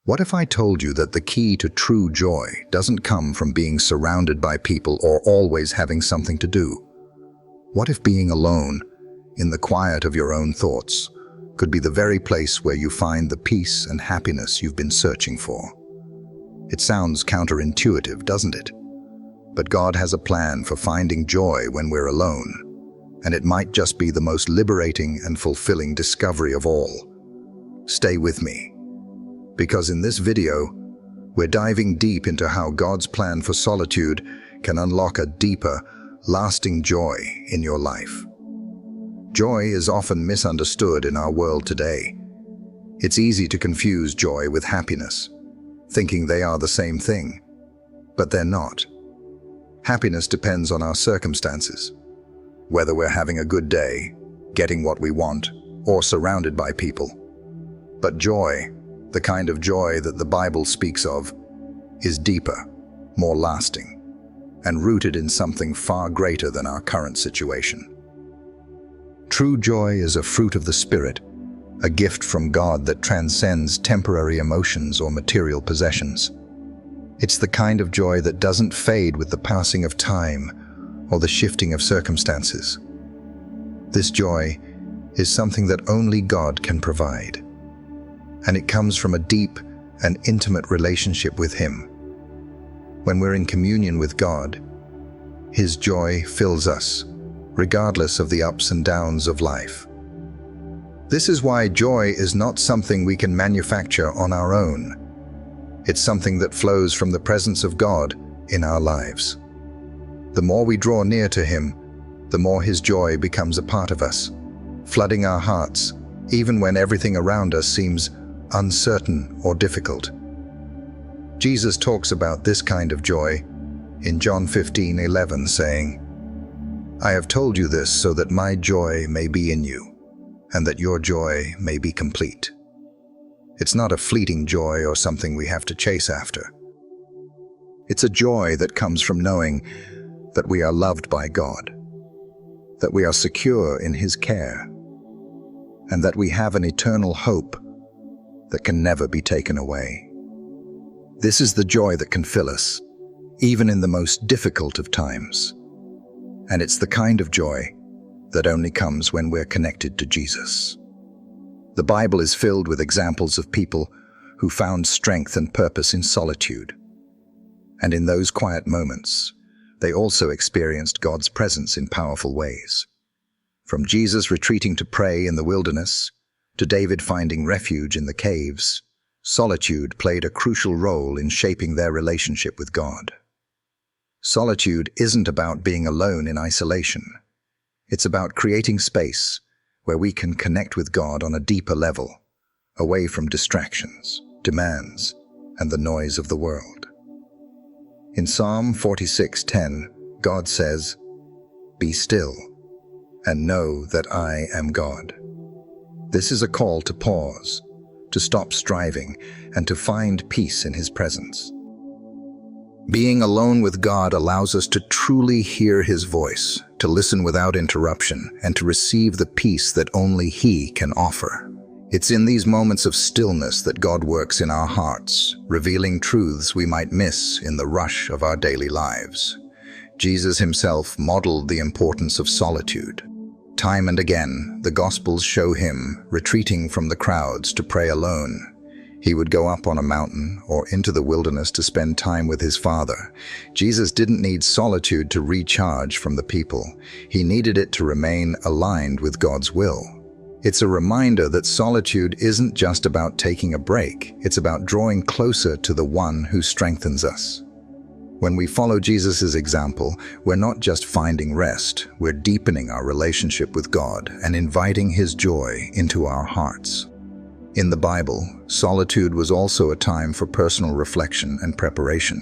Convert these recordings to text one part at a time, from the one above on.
What if I told you that the key to true joy doesn't come from being surrounded by people or always having something to do? What if being alone, in the quiet of your own thoughts, could be the very place where you find the peace and happiness you've been searching for? It sounds counterintuitive, doesn't it? But God has a plan for finding joy when we're alone, and it might just be the most liberating and fulfilling discovery of all. Stay with me, because in this video, we're diving deep into how God's plan for solitude can unlock a deeper, lasting joy in your life. Joy is often misunderstood in our world today. It's easy to confuse joy with happiness, thinking they are the same thing, but they're not. Happiness depends on our circumstances, whether we're having a good day, getting what we want, or surrounded by people. But joy, the kind of joy that the Bible speaks of, is deeper, more lasting, and rooted in something far greater than our current situation. True joy is a fruit of the Spirit, a gift from God that transcends temporary emotions or material possessions. It's the kind of joy that doesn't fade with the passing of time or the shifting of circumstances. This joy is something that only God can provide, and it comes from a deep and intimate relationship with Him. When we're in communion with God, His joy fills us, regardless of the ups and downs of life. This is why joy is not something we can manufacture on our own. It's something that flows from the presence of God in our lives. The more we draw near to Him, the more His joy becomes a part of us, flooding our hearts, even when everything around us seems uncertain or difficult. Jesus talks about this kind of joy in John 15:11, saying, "I have told you this so that my joy may be in you, and that your joy may be complete." It's not a fleeting joy or something we have to chase after. It's a joy that comes from knowing that we are loved by God, that we are secure in His care, and that we have an eternal hope that can never be taken away. This is the joy that can fill us, even in the most difficult of times. And it's the kind of joy that only comes when we're connected to Jesus. The Bible is filled with examples of people who found strength and purpose in solitude. And in those quiet moments, they also experienced God's presence in powerful ways. From Jesus retreating to pray in the wilderness, to David finding refuge in the caves, solitude played a crucial role in shaping their relationship with God. Solitude isn't about being alone in isolation. It's about creating space where we can connect with God on a deeper level, away from distractions, demands, and the noise of the world. In Psalm 46:10, God says, "Be still, and know that I am God." This is a call to pause, to stop striving, and to find peace in His presence. Being alone with God allows us to truly hear His voice, to listen without interruption, and to receive the peace that only He can offer. It's in these moments of stillness that God works in our hearts, revealing truths we might miss in the rush of our daily lives. Jesus Himself modeled the importance of solitude. Time and again, the Gospels show Him retreating from the crowds to pray alone. He would go up on a mountain or into the wilderness to spend time with His Father. Jesus didn't need solitude to recharge from the people. He needed it to remain aligned with God's will. It's a reminder that solitude isn't just about taking a break. It's about drawing closer to the One who strengthens us. When we follow Jesus' example, we're not just finding rest, we're deepening our relationship with God and inviting His joy into our hearts. In the Bible, solitude was also a time for personal reflection and preparation.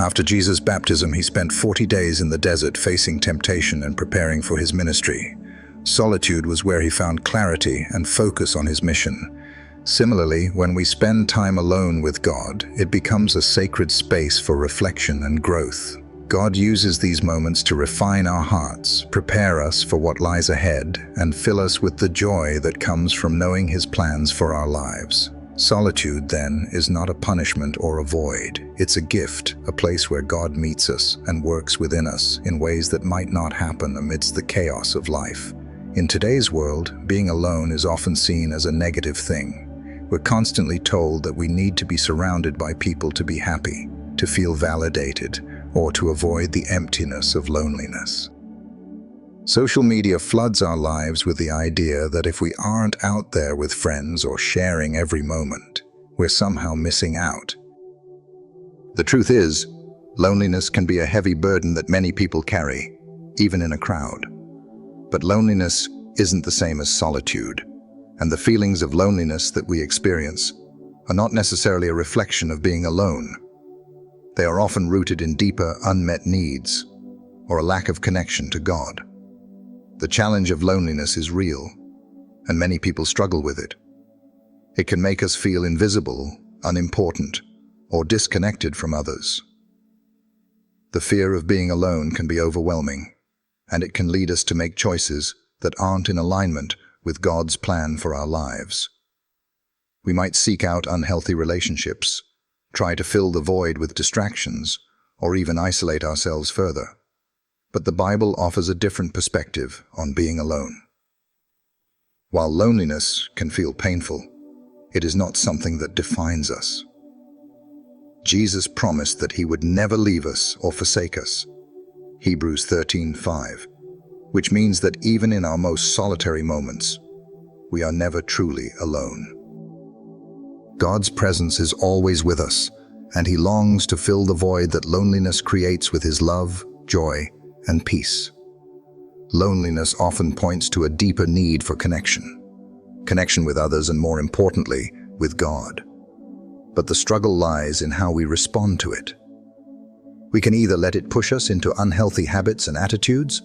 After Jesus' baptism, He spent 40 days in the desert facing temptation and preparing for His ministry. Solitude was where He found clarity and focus on His mission. Similarly, when we spend time alone with God, it becomes a sacred space for reflection and growth. God uses these moments to refine our hearts, prepare us for what lies ahead, and fill us with the joy that comes from knowing His plans for our lives. Solitude, then, is not a punishment or a void. It's a gift, a place where God meets us and works within us in ways that might not happen amidst the chaos of life. In today's world, being alone is often seen as a negative thing. We're constantly told that we need to be surrounded by people to be happy, to feel validated, or to avoid the emptiness of loneliness. Social media floods our lives with the idea that if we aren't out there with friends or sharing every moment, we're somehow missing out. The truth is, loneliness can be a heavy burden that many people carry, even in a crowd. But loneliness isn't the same as solitude, and the feelings of loneliness that we experience are not necessarily a reflection of being alone. They are often rooted in deeper, unmet needs, or a lack of connection to God. The challenge of loneliness is real, and many people struggle with it. It can make us feel invisible, unimportant, or disconnected from others. The fear of being alone can be overwhelming, and it can lead us to make choices that aren't in alignment with God's plan for our lives. We might seek out unhealthy relationships, try to fill the void with distractions, or even isolate ourselves further. But the Bible offers a different perspective on being alone. While loneliness can feel painful, it is not something that defines us. Jesus promised that he would never leave us or forsake us. Hebrews 13:5, which means that even in our most solitary moments, we are never truly alone. God's presence is always with us, and he longs to fill the void that loneliness creates with his love, joy, and peace. Loneliness often points to a deeper need for connection with others, and more importantly, with God. But the struggle lies in how we respond to it. We can either let it push us into unhealthy habits and attitudes,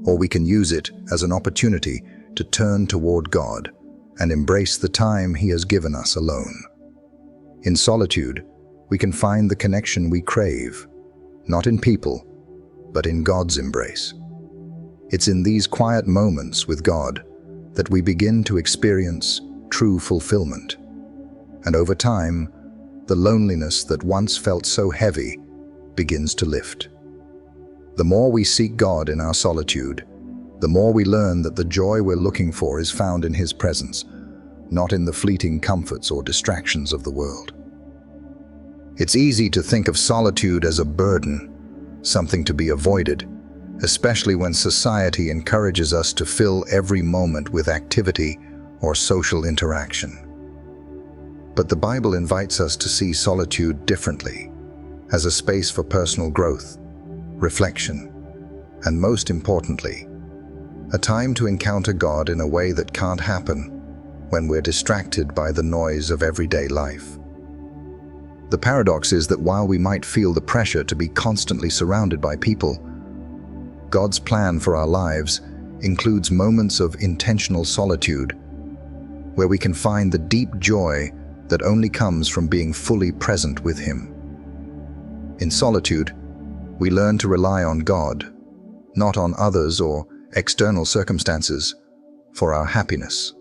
or we can use it as an opportunity to turn toward God and embrace the time he has given us alone. In solitude, we can find the connection we crave, not in people, but in God's embrace. It's in these quiet moments with God that we begin to experience true fulfillment. And over time, the loneliness that once felt so heavy begins to lift. The more we seek God in our solitude, the more we learn that the joy we're looking for is found in his presence, not in the fleeting comforts or distractions of the world. It's easy to think of solitude as a burden, something to be avoided, especially when society encourages us to fill every moment with activity or social interaction. But the Bible invites us to see solitude differently, as a space for personal growth, reflection, and most importantly, a time to encounter God in a way that can't happen when we're distracted by the noise of everyday life. The paradox is that while we might feel the pressure to be constantly surrounded by people, God's plan for our lives includes moments of intentional solitude, where we can find the deep joy that only comes from being fully present with him. In solitude, we learn to rely on God, not on others or external circumstances, for our happiness.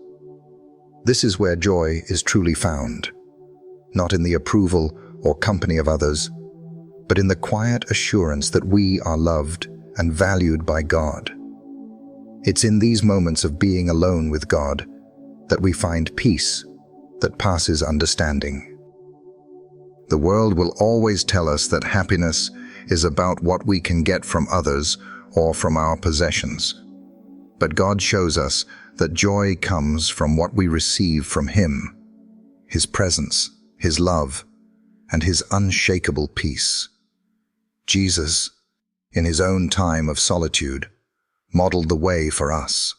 This is where joy is truly found, not in the approval or company of others, but in the quiet assurance that we are loved and valued by God. It's in these moments of being alone with God that we find peace that passes understanding. The world will always tell us that happiness is about what we can get from others or from our possessions. But God shows us that joy comes from what we receive from him, his presence, his love, and his unshakable peace. Jesus, in his own time of solitude, modeled the way for us.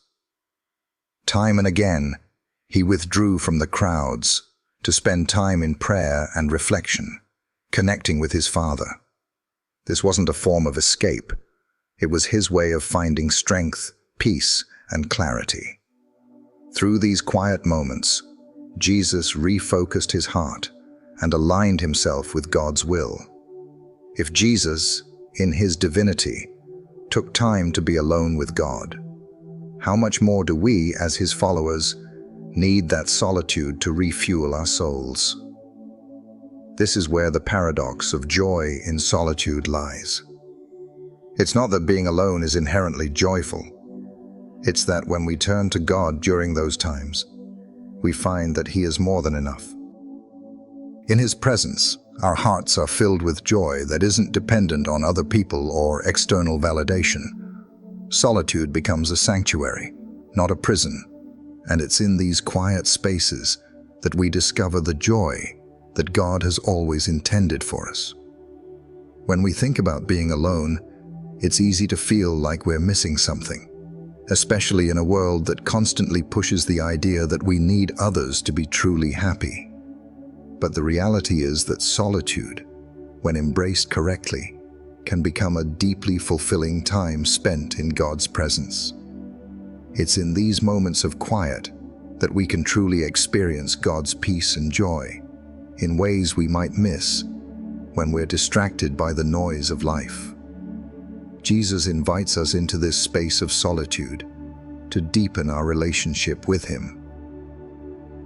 Time and again, he withdrew from the crowds to spend time in prayer and reflection, connecting with his Father. This wasn't a form of escape. It was his way of finding strength, peace, and clarity. Through these quiet moments, Jesus refocused his heart and aligned himself with God's will. If Jesus, in his divinity, took time to be alone with God, how much more do we, as his followers, need that solitude to refuel our souls. This is where the paradox of joy in solitude lies. It's not that being alone is inherently joyful. It's that when we turn to God during those times, we find that He is more than enough. In His presence, our hearts are filled with joy that isn't dependent on other people or external validation. Solitude becomes a sanctuary, not a prison, and it's in these quiet spaces that we discover the joy that God has always intended for us. When we think about being alone, it's easy to feel like we're missing something, especially in a world that constantly pushes the idea that we need others to be truly happy. But the reality is that solitude, when embraced correctly, can become a deeply fulfilling time spent in God's presence. It's in these moments of quiet that we can truly experience God's peace and joy in ways we might miss when we're distracted by the noise of life. Jesus invites us into this space of solitude to deepen our relationship with Him.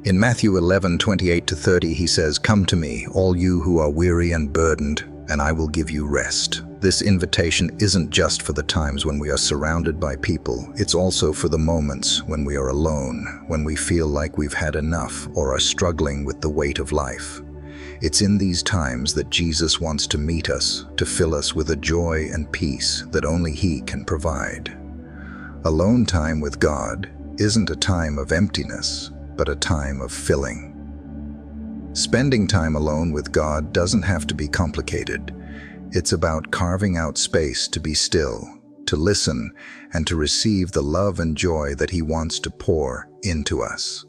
In Matthew 11:28-30, He says, "Come to me, all you who are weary and burdened, and I will give you rest." This invitation isn't just for the times when we are surrounded by people, it's also for the moments when we are alone, when we feel like we've had enough or are struggling with the weight of life. It's in these times that Jesus wants to meet us, to fill us with a joy and peace that only He can provide. Alone time with God isn't a time of emptiness, but a time of filling. Spending time alone with God doesn't have to be complicated. It's about carving out space to be still, to listen, and to receive the love and joy that He wants to pour into us.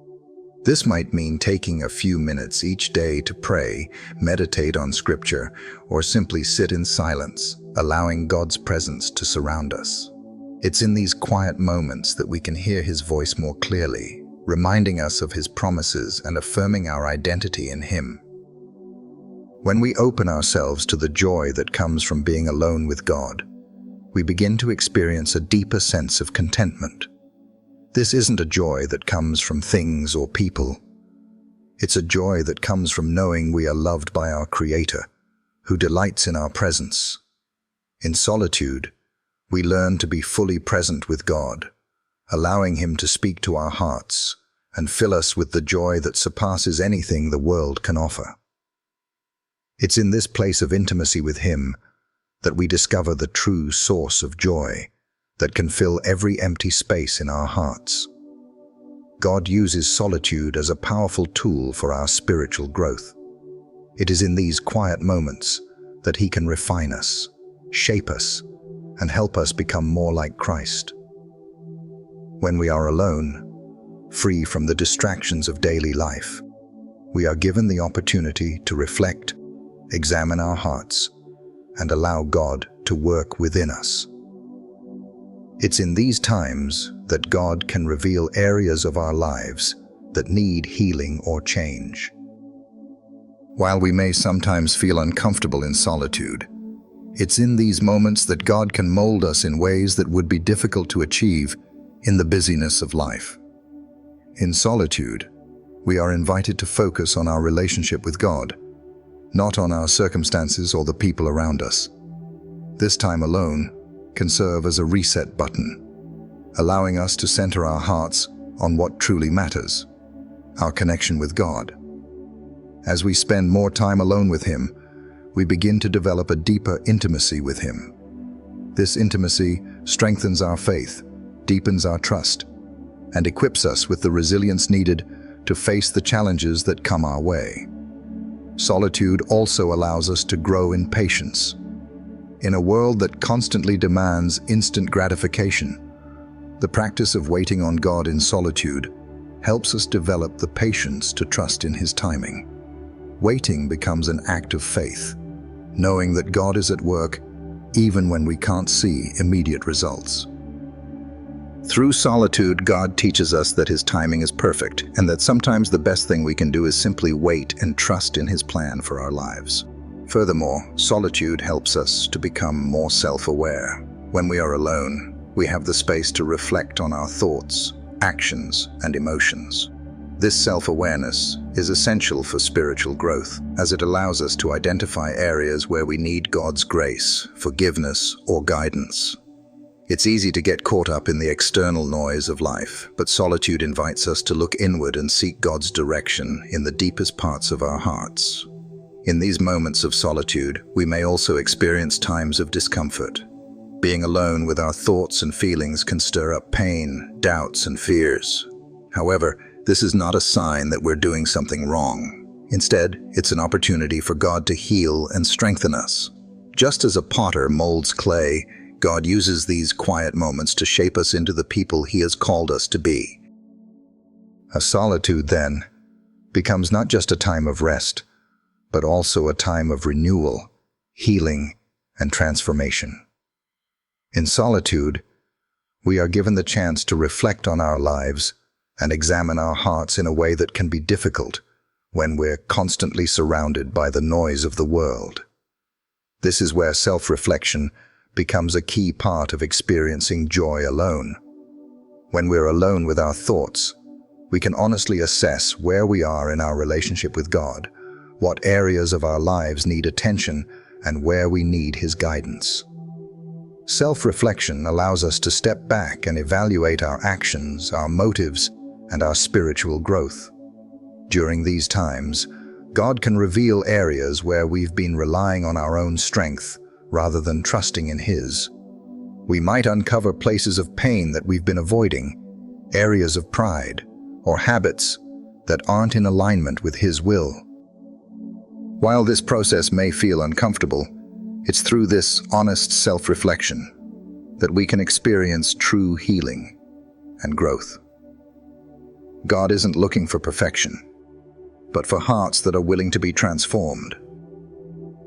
This might mean taking a few minutes each day to pray, meditate on Scripture, or simply sit in silence, allowing God's presence to surround us. It's in these quiet moments that we can hear His voice more clearly, reminding us of His promises and affirming our identity in Him. When we open ourselves to the joy that comes from being alone with God, we begin to experience a deeper sense of contentment. This isn't a joy that comes from things or people. It's a joy that comes from knowing we are loved by our Creator, who delights in our presence. In solitude, we learn to be fully present with God, allowing Him to speak to our hearts and fill us with the joy that surpasses anything the world can offer. It's in this place of intimacy with Him that we discover the true source of joy that can fill every empty space in our hearts. God uses solitude as a powerful tool for our spiritual growth. It is in these quiet moments that He can refine us, shape us, and help us become more like Christ. When we are alone, free from the distractions of daily life, we are given the opportunity to reflect, examine our hearts, and allow God to work within us. It's in these times that God can reveal areas of our lives that need healing or change. While we may sometimes feel uncomfortable in solitude, it's in these moments that God can mold us in ways that would be difficult to achieve in the busyness of life. In solitude, we are invited to focus on our relationship with God, not on our circumstances or the people around us. This time alone can serve as a reset button, allowing us to center our hearts on what truly matters, our connection with God. As we spend more time alone with Him, we begin to develop a deeper intimacy with Him. This intimacy strengthens our faith, deepens our trust, and equips us with the resilience needed to face the challenges that come our way. Solitude also allows us to grow in patience. In a world that constantly demands instant gratification, the practice of waiting on God in solitude helps us develop the patience to trust in His timing. Waiting becomes an act of faith, knowing that God is at work even when we can't see immediate results. Through solitude, God teaches us that His timing is perfect and that sometimes the best thing we can do is simply wait and trust in His plan for our lives. Furthermore, solitude helps us to become more self-aware. When we are alone, we have the space to reflect on our thoughts, actions, and emotions. This self-awareness is essential for spiritual growth, as it allows us to identify areas where we need God's grace, forgiveness, or guidance. It's easy to get caught up in the external noise of life, but solitude invites us to look inward and seek God's direction in the deepest parts of our hearts. In these moments of solitude, we may also experience times of discomfort. Being alone with our thoughts and feelings can stir up pain, doubts, and fears. However, this is not a sign that we're doing something wrong. Instead, it's an opportunity for God to heal and strengthen us. Just as a potter molds clay, God uses these quiet moments to shape us into the people He has called us to be. A solitude, then, becomes not just a time of rest, but also a time of renewal, healing, and transformation. In solitude, we are given the chance to reflect on our lives and examine our hearts in a way that can be difficult when we're constantly surrounded by the noise of the world. This is where self-reflection becomes a key part of experiencing joy alone. When we're alone with our thoughts, we can honestly assess where we are in our relationship with God, what areas of our lives need attention, and where we need His guidance. Self-reflection allows us to step back and evaluate our actions, our motives, and our spiritual growth. During these times, God can reveal areas where we've been relying on our own strength rather than trusting in His. We might uncover places of pain that we've been avoiding, areas of pride, or habits that aren't in alignment with His will. While this process may feel uncomfortable, it's through this honest self-reflection that we can experience true healing and growth. God isn't looking for perfection, but for hearts that are willing to be transformed.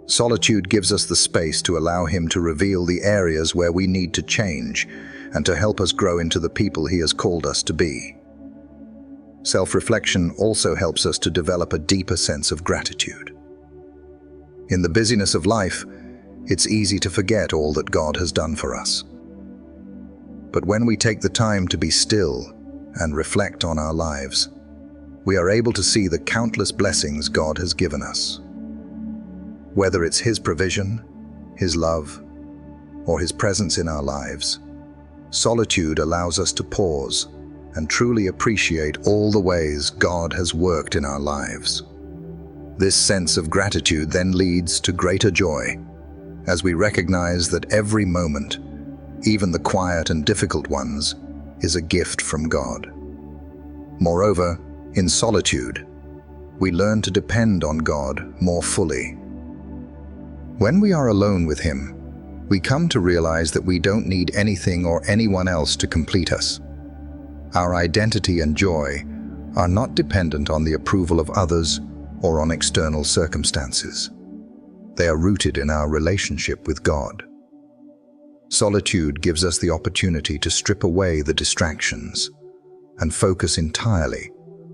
Solitude gives us the space to allow Him to reveal the areas where we need to change and to help us grow into the people He has called us to be. Self-reflection also helps us to develop a deeper sense of gratitude. In the busyness of life, it's easy to forget all that God has done for us. But when we take the time to be still and reflect on our lives, we are able to see the countless blessings God has given us. Whether it's His provision, His love, or His presence in our lives, solitude allows us to pause and truly appreciate all the ways God has worked in our lives. This sense of gratitude then leads to greater joy, as we recognize that every moment, even the quiet and difficult ones, is a gift from God. Moreover, in solitude, we learn to depend on God more fully. When we are alone with Him, we come to realize that we don't need anything or anyone else to complete us. Our identity and joy are not dependent on the approval of others or on external circumstances. They are rooted in our relationship with God. Solitude gives us the opportunity to strip away the distractions and focus entirely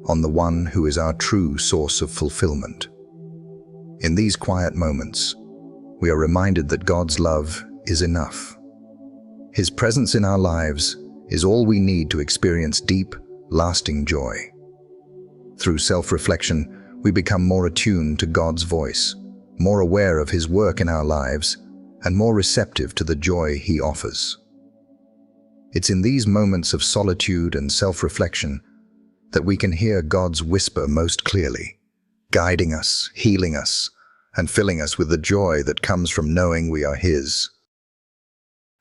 on the one who is our true source of fulfillment. In these quiet moments, we are reminded that God's love is enough. His presence in our lives is all we need to experience deep, lasting joy. Through self-reflection, we become more attuned to God's voice, more aware of His work in our lives, and more receptive to the joy He offers. It's in these moments of solitude and self-reflection that we can hear God's whisper most clearly, guiding us, healing us, and filling us with the joy that comes from knowing we are His.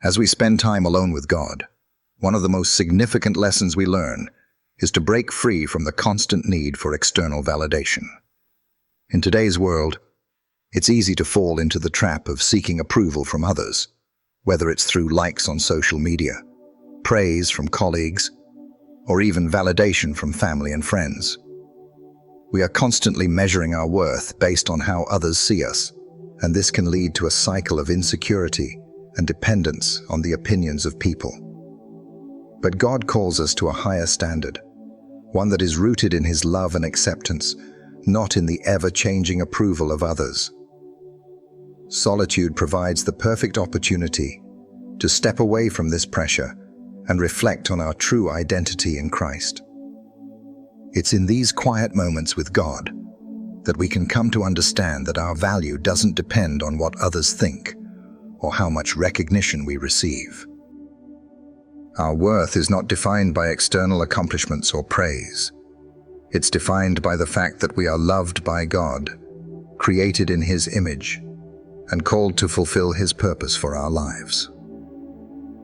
As we spend time alone with God, one of the most significant lessons we learn is to break free from the constant need for external validation. In today's world, it's easy to fall into the trap of seeking approval from others, whether it's through likes on social media, praise from colleagues, or even validation from family and friends. We are constantly measuring our worth based on how others see us, and this can lead to a cycle of insecurity and dependence on the opinions of people. But God calls us to a higher standard, one that is rooted in His love and acceptance, not in the ever-changing approval of others. Solitude provides the perfect opportunity to step away from this pressure and reflect on our true identity in Christ. It's in these quiet moments with God that we can come to understand that our value doesn't depend on what others think or how much recognition we receive. Our worth is not defined by external accomplishments or praise. It's defined by the fact that we are loved by God, created in His image, and called to fulfill His purpose for our lives.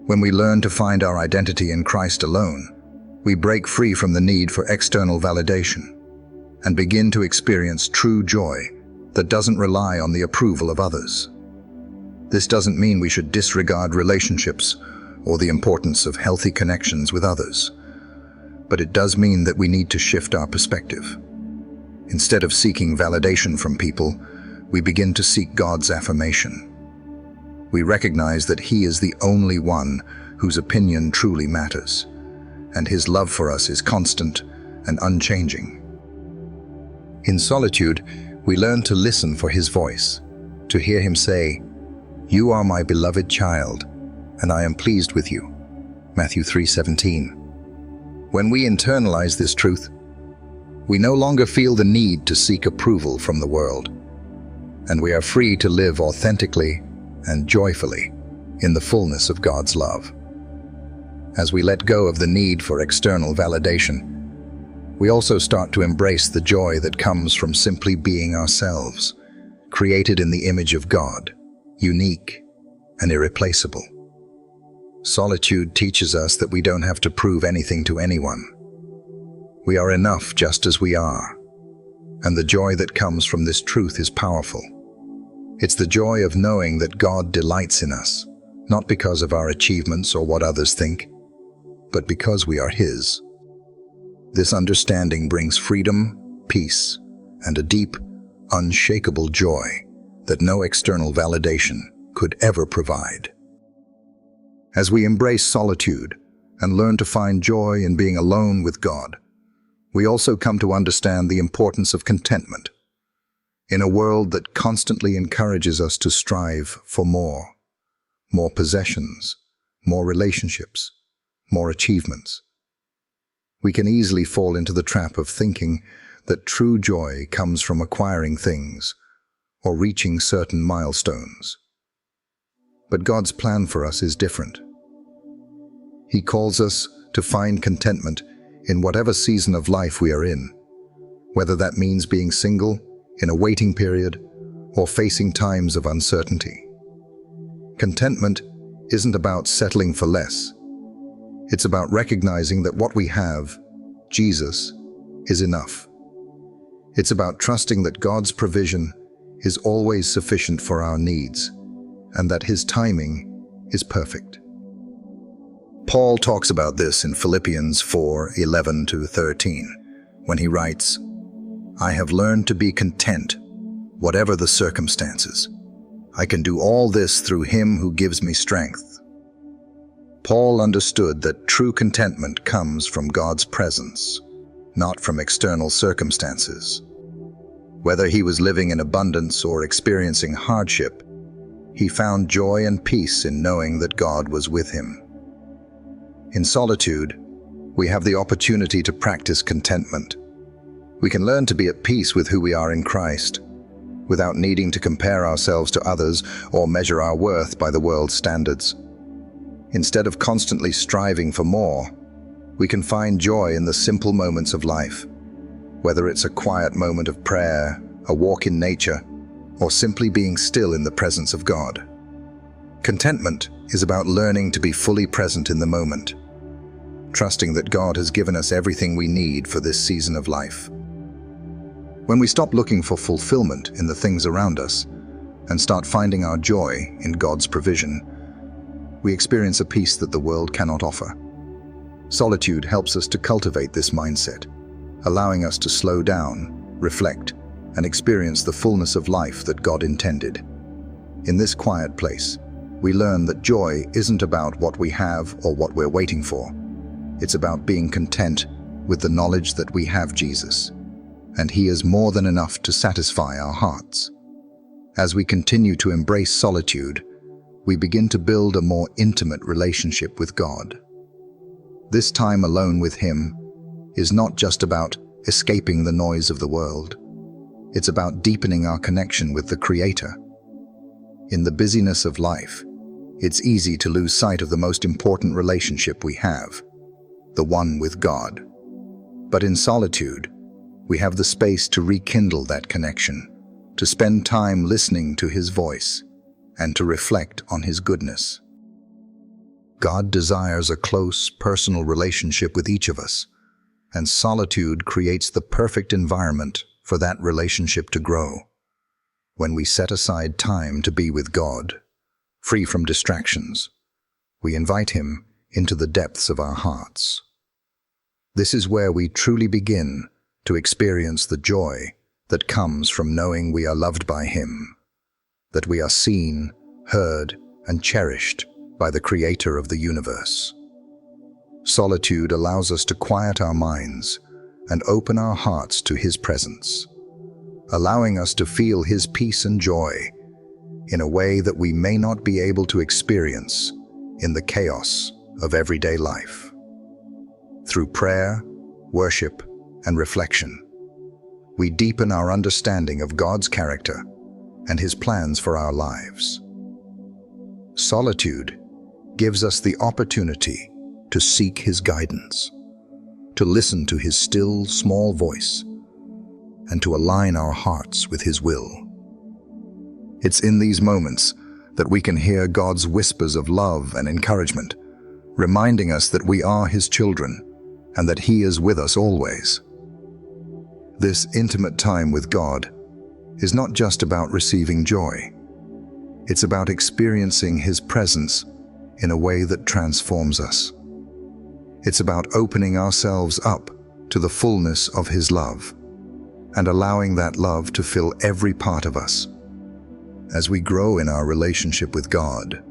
When we learn to find our identity in Christ alone, we break free from the need for external validation and begin to experience true joy that doesn't rely on the approval of others. This doesn't mean we should disregard relationships or the importance of healthy connections with others, but it does mean that we need to shift our perspective. Instead of seeking validation from people, we begin to seek God's affirmation. We recognize that He is the only one whose opinion truly matters, and His love for us is constant and unchanging. In solitude, we learn to listen for His voice, to hear Him say, "You are my beloved child, and I am pleased with you." Matthew 3:17. When we internalize this truth, we no longer feel the need to seek approval from the world, and we are free to live authentically and joyfully in the fullness of God's love. As we let go of the need for external validation, we also start to embrace the joy that comes from simply being ourselves, created in the image of God, unique and irreplaceable. Solitude teaches us that we don't have to prove anything to anyone. We are enough just as we are, and the joy that comes from this truth is powerful. It's the joy of knowing that God delights in us, not because of our achievements or what others think, but because we are His. This understanding brings freedom, peace, and a deep, unshakable joy that no external validation could ever provide. As we embrace solitude and learn to find joy in being alone with God, we also come to understand the importance of contentment. In a world that constantly encourages us to strive for more possessions, more relationships, more achievements, we can easily fall into the trap of thinking that true joy comes from acquiring things or reaching certain milestones. But God's plan for us is different. He calls us to find contentment in whatever season of life we are in, whether that means being single, in a waiting period, or facing times of uncertainty. Contentment isn't about settling for less. It's about recognizing that what we have, Jesus, is enough. It's about trusting that God's provision is always sufficient for our needs, and that His timing is perfect. Paul talks about this in Philippians 4:11-13, when he writes, "I have learned to be content, whatever the circumstances. I can do all this through Him who gives me strength." Paul understood that true contentment comes from God's presence, not from external circumstances. Whether he was living in abundance or experiencing hardship, he found joy and peace in knowing that God was with him. In solitude, we have the opportunity to practice contentment. We can learn to be at peace with who we are in Christ, without needing to compare ourselves to others or measure our worth by the world's standards. Instead of constantly striving for more, we can find joy in the simple moments of life, whether it's a quiet moment of prayer, a walk in nature, or simply being still in the presence of God. Contentment is about learning to be fully present in the moment, trusting that God has given us everything we need for this season of life. When we stop looking for fulfillment in the things around us and start finding our joy in God's provision, we experience a peace that the world cannot offer. Solitude helps us to cultivate this mindset, allowing us to slow down, reflect, and experience the fullness of life that God intended. In this quiet place, we learn that joy isn't about what we have or what we're waiting for. It's about being content with the knowledge that we have Jesus, and He is more than enough to satisfy our hearts. As we continue to embrace solitude, we begin to build a more intimate relationship with God. This time alone with Him is not just about escaping the noise of the world. It's about deepening our connection with the Creator. In the busyness of life, it's easy to lose sight of the most important relationship we have, the one with God. But in solitude, we have the space to rekindle that connection, to spend time listening to His voice, and to reflect on His goodness. God desires a close, personal relationship with each of us, and solitude creates the perfect environment for that relationship to grow. When we set aside time to be with God, free from distractions, we invite Him into the depths of our hearts. This is where we truly begin to experience the joy that comes from knowing we are loved by Him, that we are seen, heard, and cherished by the Creator of the universe. Solitude allows us to quiet our minds and open our hearts to His presence, allowing us to feel His peace and joy in a way that we may not be able to experience in the chaos of everyday life. Through prayer, worship, and reflection, we deepen our understanding of God's character and His plans for our lives. Solitude gives us the opportunity to seek His guidance, to listen to His still, small voice, and to align our hearts with His will. It's in these moments that we can hear God's whispers of love and encouragement, reminding us that we are His children and that He is with us always. This intimate time with God is not just about receiving joy. It's about experiencing His presence in a way that transforms us. It's about opening ourselves up to the fullness of His love and allowing that love to fill every part of us. As we grow in our relationship with God,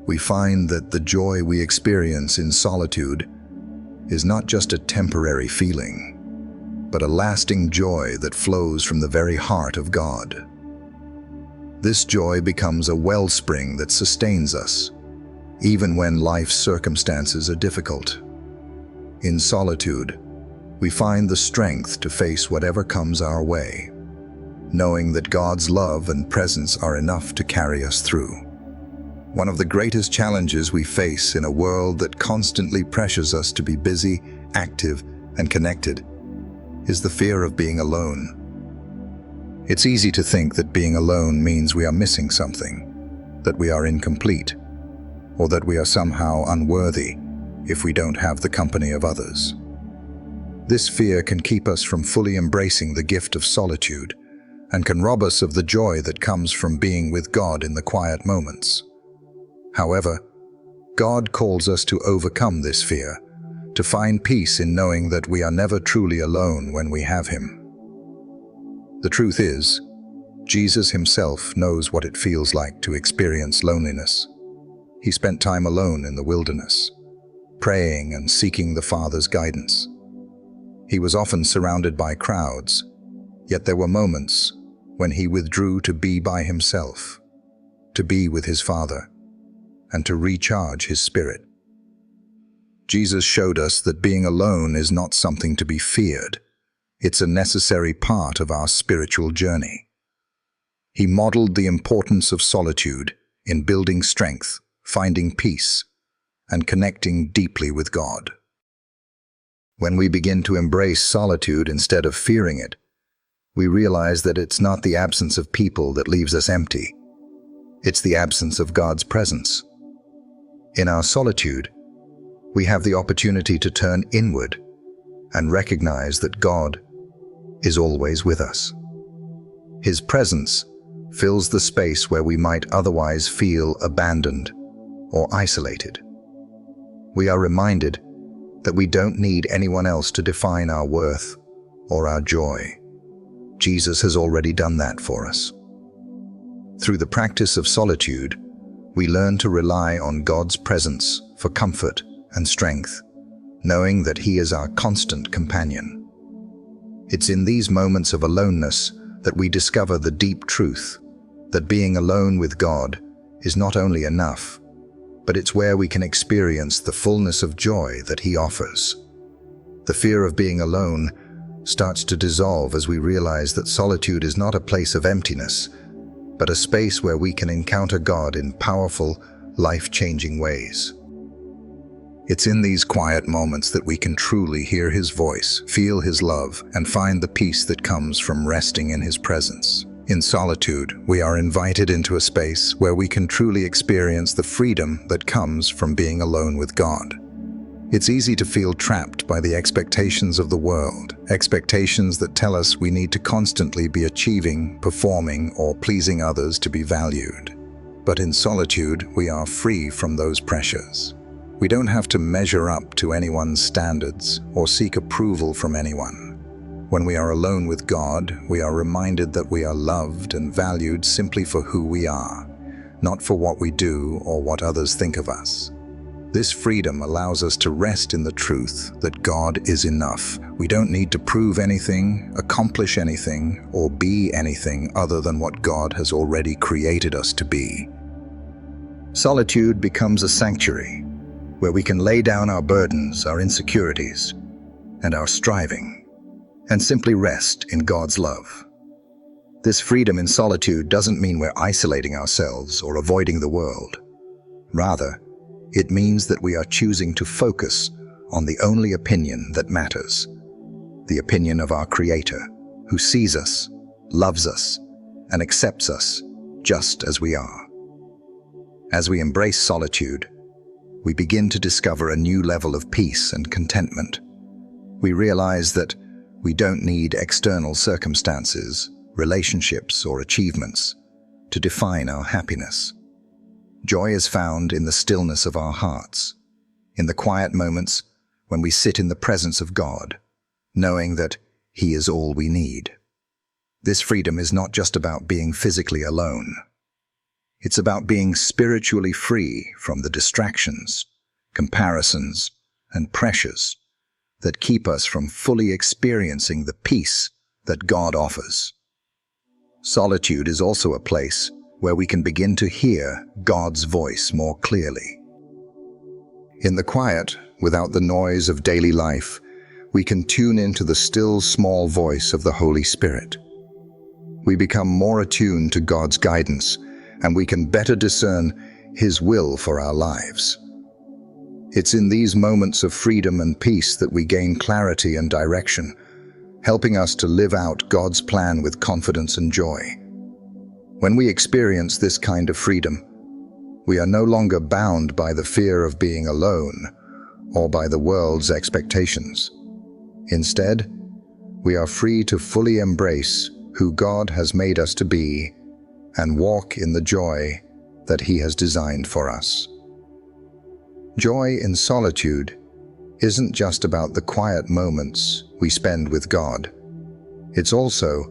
we find that the joy we experience in solitude is not just a temporary feeling, but a lasting joy that flows from the very heart of God. This joy becomes a wellspring that sustains us, even when life's circumstances are difficult. In solitude, we find the strength to face whatever comes our way, knowing that God's love and presence are enough to carry us through. One of the greatest challenges we face in a world that constantly pressures us to be busy, active, and connected is the fear of being alone. It's easy to think that being alone means we are missing something, that we are incomplete, or that we are somehow unworthy if we don't have the company of others. This fear can keep us from fully embracing the gift of solitude and can rob us of the joy that comes from being with God in the quiet moments. However, God calls us to overcome this fear, to find peace in knowing that we are never truly alone when we have Him. The truth is, Jesus Himself knows what it feels like to experience loneliness. He spent time alone in the wilderness, praying and seeking the Father's guidance. He was often surrounded by crowds, yet there were moments when He withdrew to be by Himself, to be with His Father, and to recharge His spirit. Jesus showed us that being alone is not something to be feared. It's a necessary part of our spiritual journey. He modeled the importance of solitude in building strength, finding peace, and connecting deeply with God. When we begin to embrace solitude instead of fearing it, we realize that it's not the absence of people that leaves us empty. It's the absence of God's presence. In our solitude, we have the opportunity to turn inward and recognize that God is always with us. His presence fills the space where we might otherwise feel abandoned or isolated. We are reminded that we don't need anyone else to define our worth or our joy. Jesus has already done that for us. Through the practice of solitude, we learn to rely on God's presence for comfort and strength, knowing that He is our constant companion. It's in these moments of aloneness that we discover the deep truth that being alone with God is not only enough, but it's where we can experience the fullness of joy that He offers. The fear of being alone starts to dissolve as we realize that solitude is not a place of emptiness, but a space where we can encounter God in powerful, life-changing ways. It's in these quiet moments that we can truly hear His voice, feel His love, and find the peace that comes from resting in His presence. In solitude, we are invited into a space where we can truly experience the freedom that comes from being alone with God. It's easy to feel trapped by the expectations of the world, expectations that tell us we need to constantly be achieving, performing, or pleasing others to be valued. But in solitude, we are free from those pressures. We don't have to measure up to anyone's standards or seek approval from anyone. When we are alone with God, we are reminded that we are loved and valued simply for who we are, not for what we do or what others think of us. This freedom allows us to rest in the truth that God is enough. We don't need to prove anything, accomplish anything, or be anything other than what God has already created us to be. Solitude becomes a sanctuary where we can lay down our burdens, our insecurities, and our striving, and simply rest in God's love. This freedom in solitude doesn't mean we're isolating ourselves or avoiding the world. Rather, it means that we are choosing to focus on the only opinion that matters, the opinion of our Creator, who sees us, loves us, and accepts us just as we are. As we embrace solitude, we begin to discover a new level of peace and contentment. We realize that we don't need external circumstances, relationships, or achievements to define our happiness. Joy is found in the stillness of our hearts, in the quiet moments when we sit in the presence of God, knowing that He is all we need. This freedom is not just about being physically alone. It's about being spiritually free from the distractions, comparisons, and pressures that keep us from fully experiencing the peace that God offers. Solitude is also a place where we can begin to hear God's voice more clearly. In the quiet, without the noise of daily life, we can tune into the still, small voice of the Holy Spirit. We become more attuned to God's guidance, and we can better discern His will for our lives. It's in these moments of freedom and peace that we gain clarity and direction, helping us to live out God's plan with confidence and joy. When we experience this kind of freedom, we are no longer bound by the fear of being alone or by the world's expectations. Instead, we are free to fully embrace who God has made us to be and walk in the joy that He has designed for us. Joy in solitude isn't just about the quiet moments we spend with God. It's also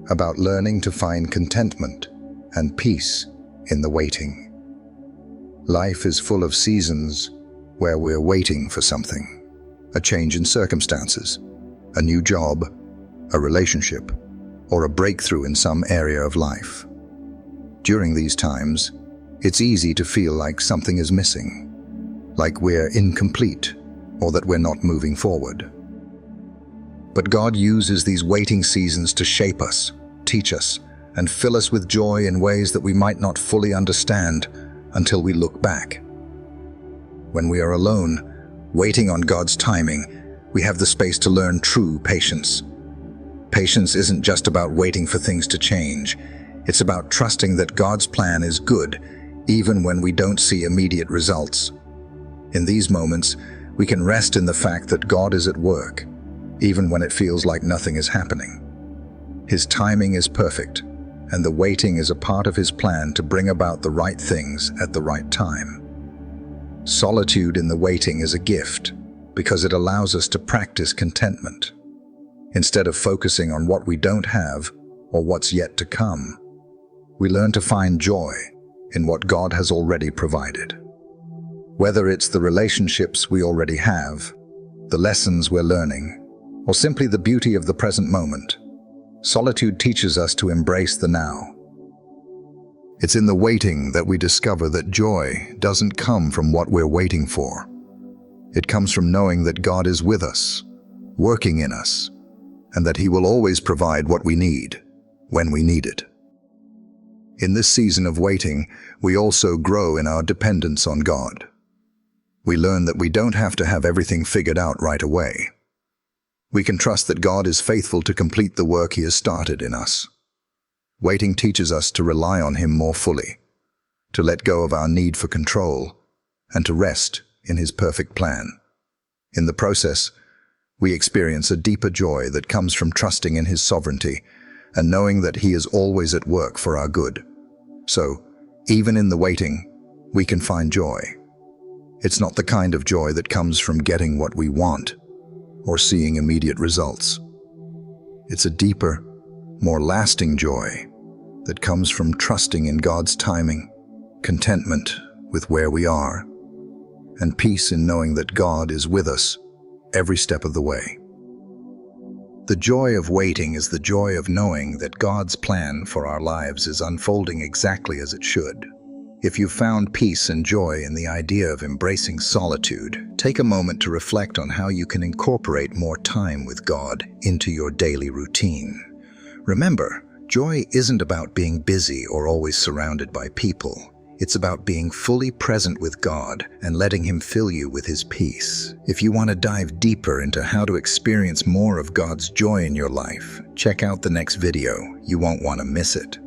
about learning to find contentment and peace in the waiting. Life is full of seasons where we're waiting for something, a change in circumstances, a new job, a relationship, or a breakthrough in some area of life. During these times, it's easy to feel like something is missing, like we're incomplete, or that we're not moving forward. But God uses these waiting seasons to shape us, teach us, and fill us with joy in ways that we might not fully understand until we look back. When we are alone, waiting on God's timing, we have the space to learn true patience. Patience isn't just about waiting for things to change. It's about trusting that God's plan is good, even when we don't see immediate results. In these moments, we can rest in the fact that God is at work, even when it feels like nothing is happening. His timing is perfect, and the waiting is a part of His plan to bring about the right things at the right time. Solitude in the waiting is a gift, because it allows us to practice contentment. Instead of focusing on what we don't have or what's yet to come, we learn to find joy in what God has already provided. Whether it's the relationships we already have, the lessons we're learning, or simply the beauty of the present moment, solitude teaches us to embrace the now. It's in the waiting that we discover that joy doesn't come from what we're waiting for. It comes from knowing that God is with us, working in us, and that He will always provide what we need, when we need it. In this season of waiting, we also grow in our dependence on God. We learn that we don't have to have everything figured out right away. We can trust that God is faithful to complete the work He has started in us. Waiting teaches us to rely on Him more fully, to let go of our need for control, and to rest in His perfect plan. In the process, we experience a deeper joy that comes from trusting in His sovereignty and knowing that He is always at work for our good. So, even in the waiting, we can find joy. It's not the kind of joy that comes from getting what we want or seeing immediate results. It's a deeper, more lasting joy that comes from trusting in God's timing, contentment with where we are, and peace in knowing that God is with us every step of the way. The joy of waiting is the joy of knowing that God's plan for our lives is unfolding exactly as it should. If you've found peace and joy in the idea of embracing solitude, take a moment to reflect on how you can incorporate more time with God into your daily routine. Remember, joy isn't about being busy or always surrounded by people. It's about being fully present with God and letting Him fill you with His peace. If you want to dive deeper into how to experience more of God's joy in your life, check out the next video. You won't want to miss it.